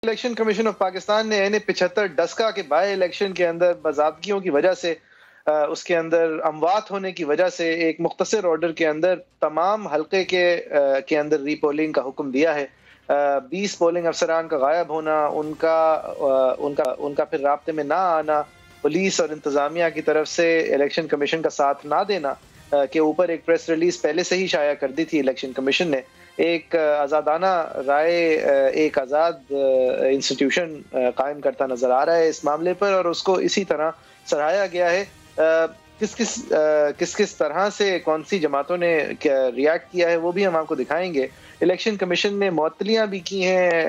Election commission of Pakistan نے N75 Daska کے by election کے اندر باضابطگیوں کی وجہ سے اس کے اندر اموات ہونے کی وجہ سے ایک مختصر آرڈر کے اندر تمام حلقے کے اندر ری پولنگ کا حکم دیا ہے۔ 20 پولنگ افسران کا غائب ہونا، ان کا پھر رابطے میں نہ آنا، پولیس اور انتظامیہ کی طرف سے الیکشن کمیشن کا ساتھ نہ دینا کے اوپر ایک پریس ریلیز پہلے سے ہی شائع کر دی تھی الیکشن کمیشن نے۔ ایک آزادانہ رائے ایک آزاد انسٹیٹیوشن قائم کرتا نظر آ رہا ہے اس معاملے پر، اور اس کو اسی طرح سراہا گیا ہے۔ کس طرح سے کون سی جماعتوں نے ریاکٹ کیا ہے وہ بھی ہم آپ کو دکھائیں گے۔ الیکشن کمیشن نے معطلیاں بھی کی ہیں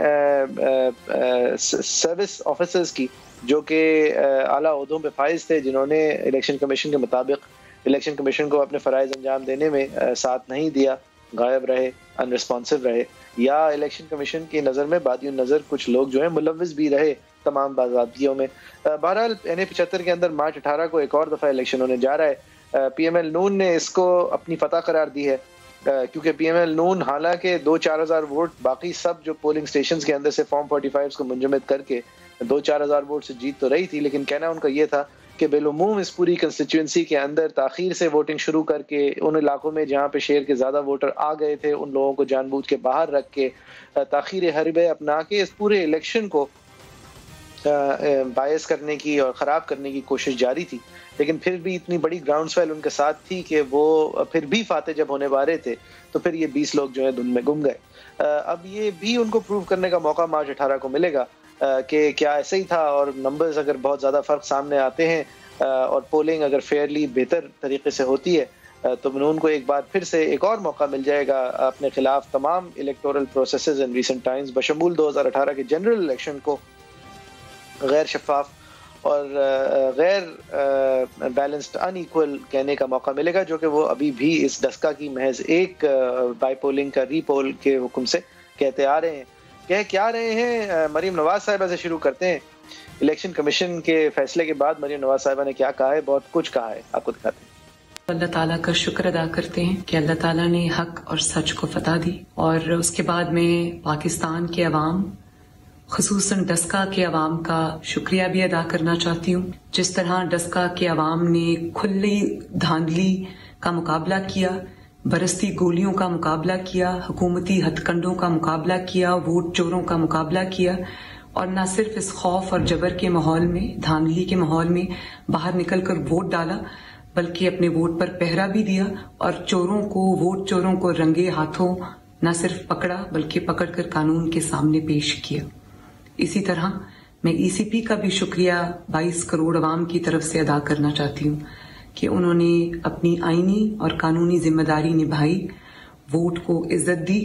سروس آفیسرز کی جو کہ اعلیٰ عہدوں پہ فائز تھے، جنہوں نے الیکشن کمیشن کے مطابق الیکشن کمیشن کو اپنے فرائض انجام دینے میں ساتھ نہیں دیا، غائب رہے، ان ریسپانسو رہے، یا الیکشن کمیشن کی نظر میں بادی النظر کچھ لوگ جو ہیں ملوث بھی رہے تمام باضابطگیوں میں۔ بہرحال N75 کے اندر مارچ 18 کو ایک اور دفعہ الیکشن ہونے جا رہا ہے۔ پی ایم ایل نون نے اس کو اپنی فتح قرار دی ہے، کیونکہ پی ایم ایل نون حالانکہ 2-4 ہزار ووٹ باقی سب جو پولنگ سٹیشنز کے اندر سے فارم 45 کو منجمد کر کے 2-4 ہزار ووٹ سے جیت تو رہی تھی، لیکن کہنا ان کا یہ تھا کہ بالعموم اس پوری کنسٹیچوئنسی کے اندر تاخیر سے ووٹنگ شروع کر کے ان علاقوں میں جہاں پہ شہر کے زیادہ ووٹر آ گئے تھے ان لوگوں کو جان بوجھ کے باہر رکھ کے تاخیر حربے اپنا کے اس پورے الیکشن کو باعث کرنے کی اور خراب کرنے کی کوشش جاری تھی۔ لیکن پھر بھی اتنی بڑی گراؤنڈ سویل ان کے ساتھ تھی کہ وہ پھر بھی فاتح جب ہونے والے تھے تو پھر یہ 20 لوگ جو ہیں دھند میں گم گئے۔ اب یہ بھی ان کو پروو کرنے کا موقع مارچ 18 کو ملے گا کہ کیا ایسے ہی تھا، اور نمبرز اگر بہت زیادہ فرق سامنے آتے ہیں اور پولنگ اگر فیئرلی بہتر طریقے سے ہوتی ہے تو ان کو ایک بار پھر سے ایک اور موقع مل جائے گا اپنے خلاف تمام electoral processes in recent Times بشمول 2018 کے جنرل الیکشن کو غیر شفاف اور غیر بیلنسڈ ان ایکول کہنے کا موقع ملے گا، جو کہ وہ ابھی بھی اس ڈسکا کی محض ایک بائی پولنگ کا ری پول کے حکم سے کہتے آ رہے ہیں۔ کہہ کیا رہے ہیں، مریم نواز صاحبہ سے شروع کرتے ہیں۔ الیکشن کمیشن کے فیصلے کے بعد مریم نواز صاحبہ نے کیا کہا ہے، بہت کچھ کہا ہے، آپ کو دکھاتے ہیں۔ اللہ تعالیٰ کا شکر ادا کرتے ہیں کہ اللہ تعالیٰ نے حق اور سچ کو فتح دی، اور اس کے بعد میں پاکستان کے عوام خصوصاً ڈسکا کے عوام کا شکریہ بھی ادا کرنا چاہتی ہوں۔ جس طرح ڈسکا کے عوام نے کھلی دھاندلی کا مقابلہ کیا، برستی گولیوں کا مقابلہ کیا، حکومتی ہتھ کنڈوں کا مقابلہ کیا، ووٹ چوروں کا مقابلہ کیا، اور نہ صرف اس خوف اور جبر کے ماحول میں، دھاندلی کے ماحول میں باہر نکل کر ووٹ ڈالا، بلکہ اپنے ووٹ پر پہرا بھی دیا اور ووٹ چوروں کو رنگے ہاتھوں نہ صرف پکڑا بلکہ پکڑ کر قانون کے سامنے پیش کیا۔ اسی طرح میں ای سی پی کا بھی شکریہ 22 کروڑ عوام کی طرف سے ادا کرنا چاہتی ہوں کہ انہوں نے اپنی آئینی اور قانونی ذمہ داری نبھائی، ووٹ کو عزت دی،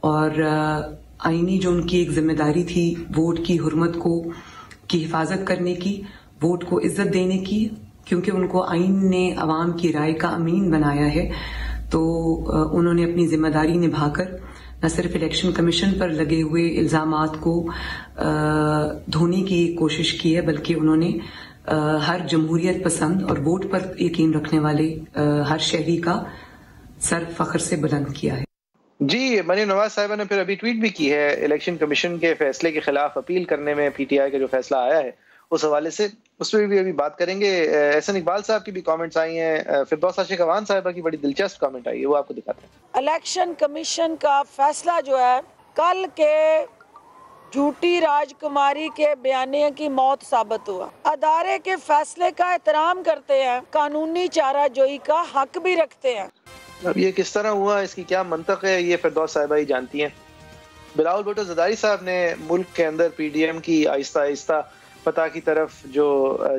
اور آئینی جو ان کی ایک ذمہ داری تھی ووٹ کی حرمت کی حفاظت کرنے کی، ووٹ کو عزت دینے کی، کیونکہ ان کو آئین نے عوام کی رائے کا امین بنایا ہے، تو انہوں نے اپنی ذمہ داری نبھا کر نہ صرف الیکشن کمیشن پر لگے ہوئے الزامات کو دھونے کی کوشش کی ہے، بلکہ انہوں نے ہر جمہوریت پسند اور ووٹ پر یقین رکھنے والے ہر شہری کا سر فخر سے بلند کیا ہے۔ جی، مریم نواز صاحبہ نے پھر ابھی ٹویٹ بھی کی ہے الیکشن کمیشن کے فیصلے کے خلاف اپیل کرنے میں پی ٹی آئی کا جو فیصلہ آیا ہے اس حوالے سے، اس پہ بھی ابھی بات کریں گے۔ احسن اقبال صاحب کی بھی کامنٹس آئی ہیں، فردوس عاشق اوان صاحبہ کی بڑی دلچسپ کامنٹ آئی ہے، وہ آپ کو دکھاتے ہیں۔ الیکشن کمیشن کا فیصلہ جو ہے کل کے جھوٹی راج کماری کے بیانیے کی موت ثابت ہوا۔ ادارے کے فیصلے کا احترام کرتے ہیں، قانونی چارہ جوئی کا حق بھی رکھتے ہیں۔ اب یہ کس طرح ہوا، اس کی کیا منطق ہے، یہ فردوس صاحبہ ہی جانتی ہیں۔ بلاول بھٹو زرداری صاحب نے ملک کے اندر پی ڈی ایم کی آہستہ آہستہ فتح کی طرف جو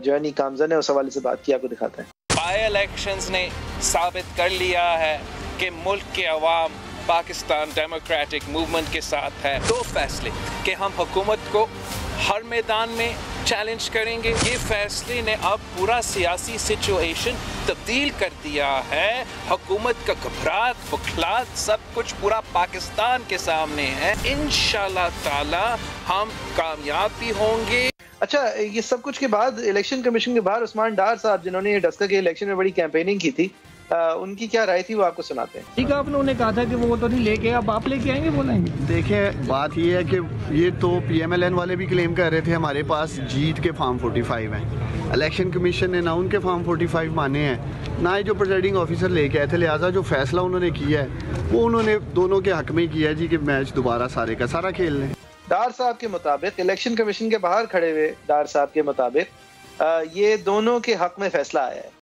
جرنی گامزن ہے اس حوالے سے بات کی، آپ کو دکھاتے ہیں۔ بائی الیکشنز نے ثابت کر لیا ہے کہ ملک کے عوام پاکستان ڈیموکریٹک موومنٹ کے ساتھ ہے۔ دو فیصلے کہ ہم حکومت کو ہر میدان میں چیلنج کریں گے، یہ فیصلے نے اب پورا سیاسی سچویشن تبدیل کر دیا ہے۔ حکومت کا گھبراہٹ بخلاہٹ سب کچھ پورا پاکستان کے سامنے ہے۔ انشاءاللہ تعالی ہم کامیاب بھی ہوں گے۔ اچھا، یہ سب کچھ کے بعد الیکشن کمیشن کے باہر عثمان ڈار صاحب جنہوں نے ڈسکا کے الیکشن میں بڑی کیمپیننگ کی تھی، ان کی کیا رائے تھی وہ آپ کو سناتے ہیں. ٹھیک ہے، آپ نے کہا تھا کہ وہ تو نہیں لے کے، اب آپ لے کے آئیں گے بولیں گے. دیکھیں بات یہ ہے کہ یہ تو پی ایم ایل این والے بھی کلیم کر رہے تھے ہمارے پاس جیت کے فارم 45 ہیں. الیکشن کمیشن نے نہ ان کے فارم 45 مانے ہیں، نہ ہی جو پریزائڈنگ آفیسر لے کے آئے تھے. لہٰذا جو فیصلہ انہوں نے کیا ہے وہ انہوں نے دونوں کے حق میں کیا ہے جی، کہ میچ دوبارہ سارے کا سارا کھیل لیں. ڈار صاحب کے مطابق، الیکشن کمیشن کے باہر کھڑے ہوئے ڈار صاحب کے مطابق، یہ دونوں کے حق میں فیصلہ آیا ہے.